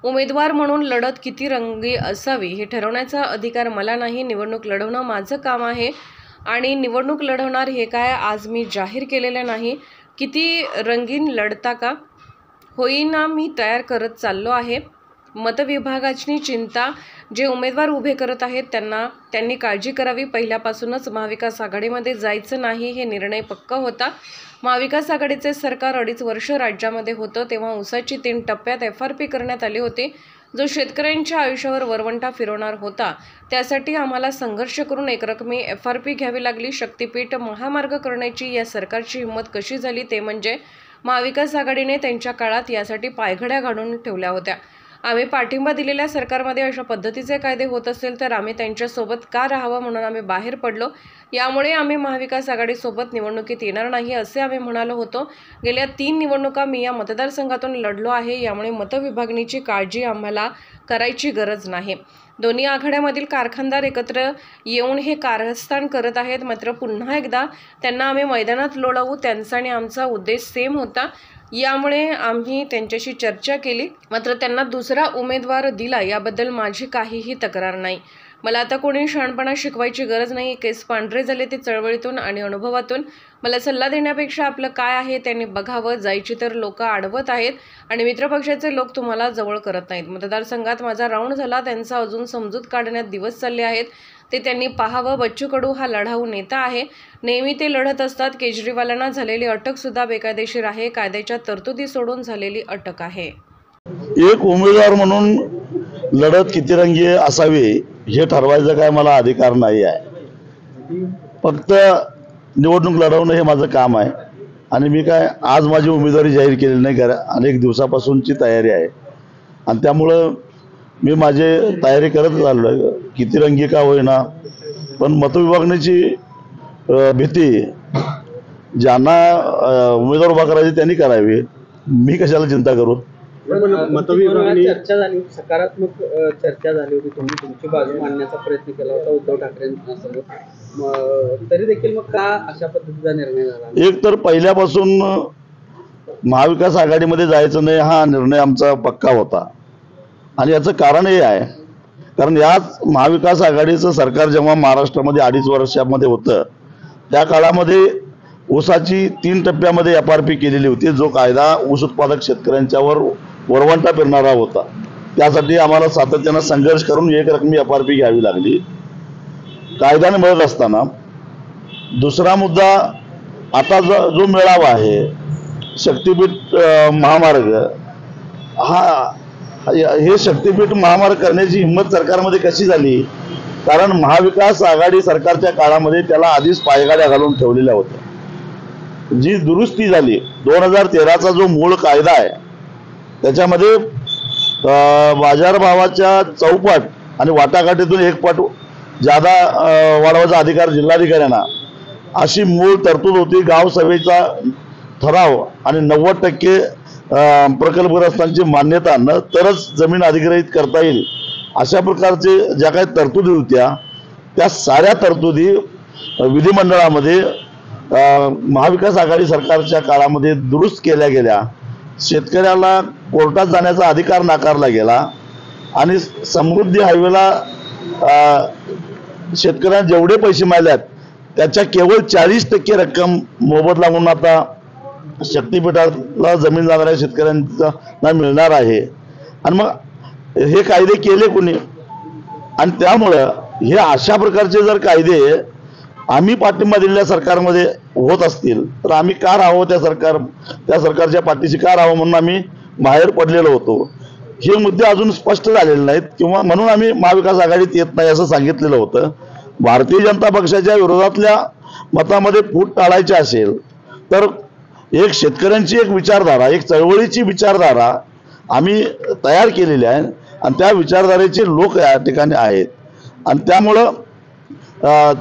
उमेदवार म्हणून लढत किती रंगी असावी हे ठरवण्याचा अधिकार मला नाही। निवडणूक लढवणं माझं काम आहे आणि निवडणूक लढवणार हे काय आज मी जाहीर केलेलं नाही। किती रंगीन लढता का होईना मी तयार करत चाललो आहे। मतविभागाची चिंता जे उमेदवार उभे करत आहेत त्यांनी काळजी करावी। पहिल्यापासूनच महाविकास आघाडीमध्ये जायचं नाही हे निर्णय पक्का होता। महाविकास आघाडीचे सरकार 2.5 वर्ष राज्यामध्ये होतं तेव्हा ऊसाची 3 टप्प्यात FRP करण्यात आली होती, जो शेतकऱ्यांच्या आयुष्यावर वरवंटा फिरवणार होता। त्यासाठी आम्हाला संघर्ष करून एकरकमी FRP घ्यावी लागली। शक्तीपीठ महामार्ग करण्याची या सरकारची हिंमत कशी झाली ते म्हणजे महाविकास आघाडीने त्यांच्या काळात यासाठी पायघड्या घालून ठेवल्या होत्या। आम्ही पाठिंबा दिलेल्या सरकारमध्ये अशा पद्धतीचे कायदे होत असेल तर आम्ही त्यांच्यासोबत का राहावं म्हणून आम्ही बाहेर पडलो। यामुळे आम्ही महाविकास आघाडीसोबत निवडणुकीत येणार नाही असे आम्ही म्हणालो होतो। गेल्या 3 निवडणुका मी या मतदारसंघातून लढलो आहे, यामुळे मतविभागणीची काळजी आम्हाला करायची गरज नाही। दोन्ही आघाड्यामधील कारखानदार एकत्र येऊन हे कारस्थान करत आहेत, मात्र पुन्हा एकदा त्यांना आम्ही मैदानात लोळवू त्यांचा आणि आमचा उद्देश सेम होता। यामुळे आम्ही त्यांच्याशी चर्चा केली, मात्र त्यांना दुसरा उमेदवार दिला। याबद्दल माझी काहीही तक्रार नाही। मला आता कोणी शहाणपणा शिकवायची गरज नाही। केस पांढरे झाले ते चळवळीतून आणि अनुभवातून। मला सल्ला देण्यापेक्षा आपलं काय आहे त्यांनी बघावं। जायची तर लोक अडवत आहेत आणि मित्रपक्षाचे लोक तुम्हाला जवळ करत नाहीत। मतदारसंघात माझा राऊंड झाला, त्यांचा अजून समजूत काढण्यात दिवस चालले आहेत, ते त्यांनी पाहावं। बच्चू कडू हा लढाऊ नेता आहे, नेहमी ते लढत असतात। केजरीवालांना झालेली अटक सुद्धा बेकायदेशीर आहे, कायद्याच्या तरतुदी सोडून झालेली अटक आहे। एक उमेदवार म्हणून लढत किती रंगी असावी हे ठरवायचं काय मला अधिकार नाही आहे। फक्त निवडणूक लढवणं हे माझं काम आहे आणि मी काय आज माझी उमेदवारी जाहीर केलेली नाही, अनेक दिवसापासूनची तयारी आहे आणि त्यामुळं मी माझी तयारी करत चाललो आहे। किती रंगी का होईना, पण मतविभागणीची भीती ज्यांना उमेदवार उभा करायचे त्यांनी करावी, मी कशाला चिंता करू। मतविभागणी चर्चा झाली, सकारात्मक चर्चा झाली होती, तुम्ही तुमची बाजू मांडण्याचा प्रयत्न केला होता उद्धव ठाकरेंसोबत, तरी देखील मग का अशा पद्धतीचा निर्णय झाला? एक तर पहिल्यापासून महाविकास आघाडीमध्ये जायचं नाही हा निर्णय आमचा पक्का होता आणि याचं कारण हे आहे, कारण याच महाविकास आघाडीचं सरकार जेव्हा महाराष्ट्रामध्ये 2.5 वर्षामध्ये होतं त्या काळामध्ये ऊसाची 3 टप्प्यामध्ये FRP केलेली होती, जो कायदा ऊस उत्पादक शेतकऱ्यांच्यावर वरवंटा फिरणारा होता। त्यासाठी आम्हाला सातत्यानं संघर्ष करून एकरकमी FRP घ्यावी लागली। कायद्याने मिळत असताना दुसरा मुद्दा आता जो मेळावा आहे शक्तीपीठ महामार्ग, हे शक्तीपीठ महामार्ग करण्याची हिंमत सरकारमध्ये कशी झाली? कारण महाविकास आघाडी सरकारच्या काळामध्ये त्याला आधीच पायघड्या घालून ठेवलेल्या होत्या। जी दुरुस्ती झाली 2013चा जो मूळ कायदा आहे त्याच्यामध्ये बाजारभावाच्या चौपट आणि वाटाघाटीतून 1 पट जादा वाढवायचा अधिकार जिल्हाधिकाऱ्यांना अशी मूळ तरतूद होती। गावसभेचा ठराव आणि 90% प्रकल्पग्रस्तांची मान्यता न तरच जमीन अधिग्रहित करता येईल अशा प्रकारचे ज्या काही तरतुदी होत्या त्या साऱ्या तरतुदी विधिमंडळामध्ये महाविकास आघाडी सरकारच्या काळामध्ये दुरुस्त केल्या गेल्या। शेतकऱ्याला कोर्टात जाण्याचा अधिकार नाकारला गेला आणि समृद्धी हायवेला शेतकऱ्यांना जेवढे पैसे मिळालेत त्याच्या केवळ 40% रक्कम मोबदला म्हणून आता शक्तीपीठाला जमीन जाणाऱ्या शेतकऱ्यांना मिळणार आहे। आणि मग हे कायदे केले कोणी? आणि त्यामुळं हे अशा प्रकारचे जर कायदे आम्ही पाठिंबा दिलेल्या सरकारमध्ये होत असतील तर आम्ही का राहावं, त्या सरकारच्या पाठीशी का राहावं म्हणून आम्ही बाहेर पडलेलो होतो। हे मुद्दे अजून स्पष्ट झालेले नाहीत किंवा म्हणून आम्ही महाविकास आघाडीत येत नाही असं सांगितलेलं होतं। भारतीय जनता पक्षाच्या विरोधातल्या मतामध्ये फूट टाळायची असेल तर एक शेतकऱ्यांची एक विचारधारा, एक चळवळीची विचारधारा आम्ही तयार केलेली आहे आणि त्या विचारधारेचे लोक या ठिकाणी आहेत आणि त्यामुळं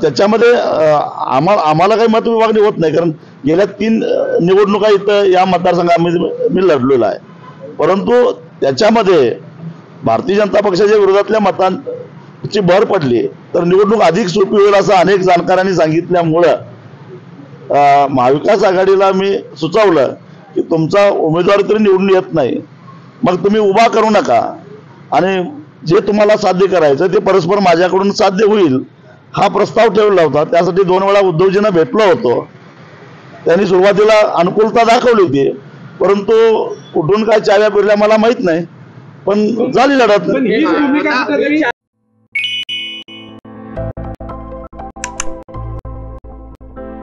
त्याच्यामध्ये आम्हाला काही मतविभागणी होत नाही, कारण गेल्या 3 निवडणुका इथं या मतदारसंघामध्ये मी लढलेलो आहे। परंतु त्याच्यामध्ये भारतीय जनता पक्षाच्या विरोधातल्या मतांची भर पडली तर निवडणूक अधिक सोपी होईल असं अनेक जाणकारांनी सांगितल्यामुळं महाविकास आघाडीला मी सुचवलं की तुमचा उमेदवार तरी निवडून येत नाही, मग तुम्ही उभा करू नका, आणि जे तुम्हाला साध्य करायचं ते परस्पर माझ्याकडून साध्य होईल हा प्रस्ताव ठेवला होता. त्यासाठी 2 वेळा उद्धवजींना भेटलो होतो. त्यांनी सुरुवातीला अनुकूलता दाखवली होती, परंतु कुठून काय चाव्या फिरल्या मला माहित नाही, पण झाली लढत.